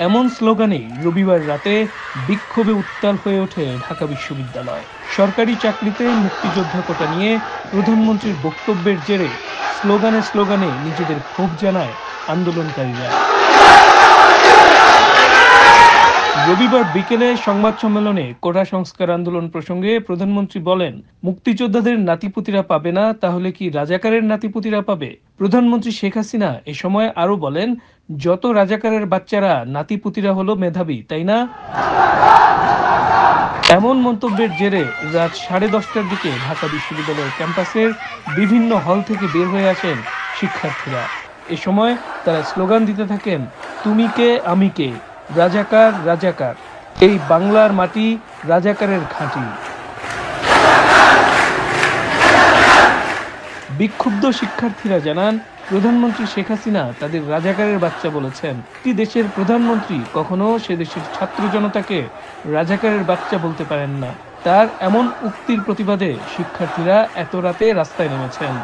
এমন স্লোগানে রবিবার রাতে বিক্ষোভে উত্তাল হয়ে ওঠে ঢাকা বিশ্ববিদ্যালয়। সরকারি চাকরিতে মুক্তিযোদ্ধা কোটা নিয়ে প্রধানমন্ত্রীর বক্তব্যের জেরে স্লোগানে স্লোগানে নিজেদের ক্ষোভ জানায় আন্দোলনকারীরা। রবিবার বিকেলে সংবাদ সম্মেলনে কোটা সংস্কার আন্দোলন প্রসঙ্গে প্রধানমন্ত্রী বলেন, মুক্তিযোদ্ধাদের নাতিপুতিরা পাবে না, তাহলে কি রাজাকারের নাতিপুতিরা পাবে? প্রধানমন্ত্রী শেখ হাসিনা এ সময় আরো বলেন, যত রাজাকারের বাচ্চারা নাতিপুতিরা হলো মেধাবী, তাই না? এমন মন্তব্যের জেরে রাত 10:30টার দিকে ঢাকা বিশ্ববিদ্যালয়ের ক্যাম্পাসের বিভিন্ন হল থেকে বের হয়ে আসেন শিক্ষার্থীরা। এ সময় তারা স্লোগান দিতে থাকেন, তুমি কে আমি কে, রাজাকার রাজাকার, এই বাংলার মাটি রাজাকারের ঘাঁটি। বিক্ষুব্ধ শিক্ষার্থীরা জানান, প্রধানমন্ত্রী শেখ হাসিনা তাদের রাজাকারের বাচ্চা বলেছেন। একটি দেশের প্রধানমন্ত্রী কখনো সে দেশের ছাত্র জনতাকে রাজাকারের বাচ্চা বলতে পারেন না। তার এমন উক্তির প্রতিবাদে শিক্ষার্থীরা এত রাতে রাস্তায় নেমেছেন।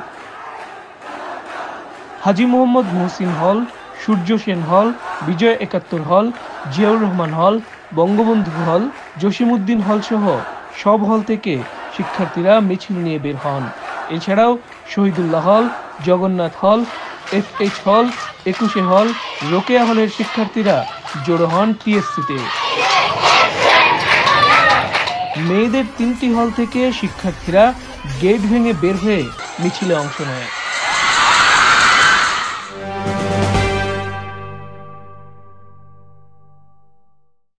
হাজী মোহাম্মদ মুহসিন হল, সূর্য সেন হল, বিজয় ৭১ হল, জিয়াউর রহমান হল, বঙ্গবন্ধু হল, জসিমউদ্দিন হল সহ সব হল থেকে শিক্ষার্থীরা মিছিল নিয়ে বের হন। এছাড়াও শহীদুল্লাহ হল, জগন্নাথ হল, FH হল, ২১ হল, রোকেয়া হলের শিক্ষার্থীরা জড়ো হন TSC-তে। মেয়েদের ৩টি হল থেকে শিক্ষার্থীরা গেট ভেঙে বের হয়ে মিছিলে অংশ নেয়।